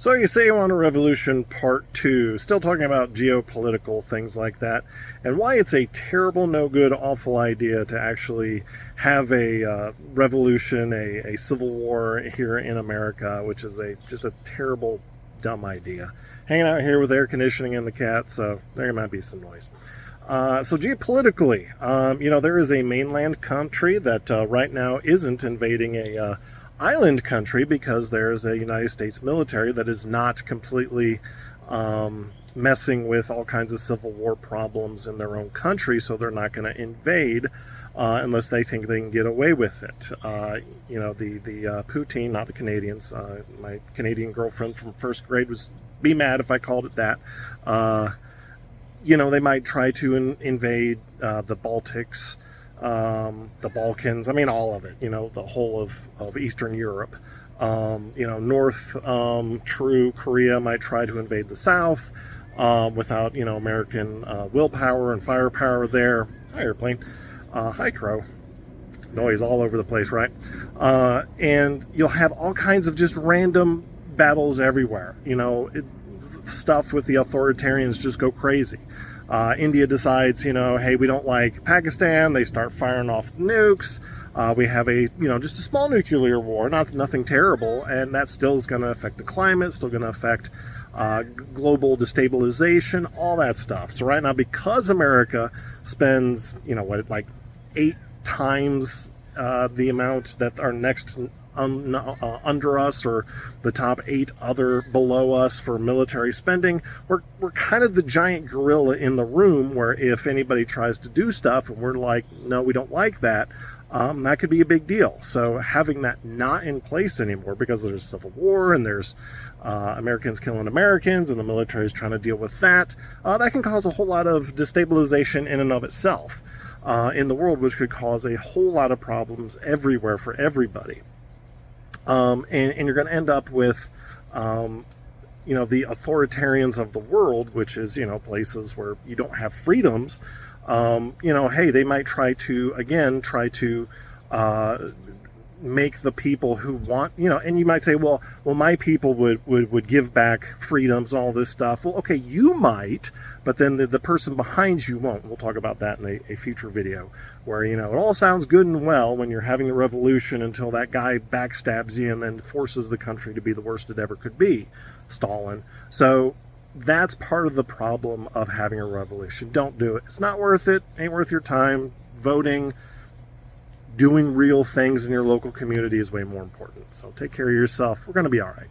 So you say you want a revolution part two, still talking about geopolitical things like that, and why it's a terrible, no good, awful idea to actually have a revolution, a civil war here in America, which is just a terrible, dumb idea. Hanging out here with air conditioning and the cat, so there might be some noise. So geopolitically, there is a mainland country that right now isn't invading a island country because there's a United States military that is not completely messing with all kinds of civil war problems in their own country, so they're not going to invade unless they think they can get away with it. The Poutine, not the Canadians. My Canadian girlfriend from first grade would be mad if I called it that. They might try to invade the Baltics, the Balkans, all of it, the whole of Eastern Europe. North, true, Korea might try to invade the South without, American willpower and firepower there. Hi, airplane. Hi, crow. Noise all over the place, right? And you'll have all kinds of just random battles everywhere. Stuff with the authoritarians just go crazy. India decides, hey, we don't like Pakistan. They start firing off nukes. We have just a small nuclear war, nothing terrible, and that still is going to affect the climate, still going to affect global destabilization, all that stuff. So right now, because America spends, 8 times the amount that our next under us or the top 8 other below us for military spending, we're kind of the giant gorilla in the room where if anybody tries to do stuff and we're like, no, we don't like that, that could be a big deal. So having that not in place anymore because there's civil war and there's Americans killing Americans and the military is trying to deal with that, that can cause a whole lot of destabilization in and of itself in the world, which could cause a whole lot of problems everywhere for everybody. And you're going to end up with, the authoritarians of the world, which is, places where you don't have freedoms. Hey, they might try to make the people who want, and you might say, well, my people would give back freedoms and all this stuff. Well, okay, you might, but then the person behind you won't. We'll talk about that in a future video where, it all sounds good and well when you're having a revolution until that guy backstabs you and then forces the country to be the worst it ever could be, Stalin. So that's part of the problem of having a revolution. Don't do it. It's not worth it. Ain't worth your time. Voting, doing real things in your local community is way more important. So take care of yourself. We're going to be all right.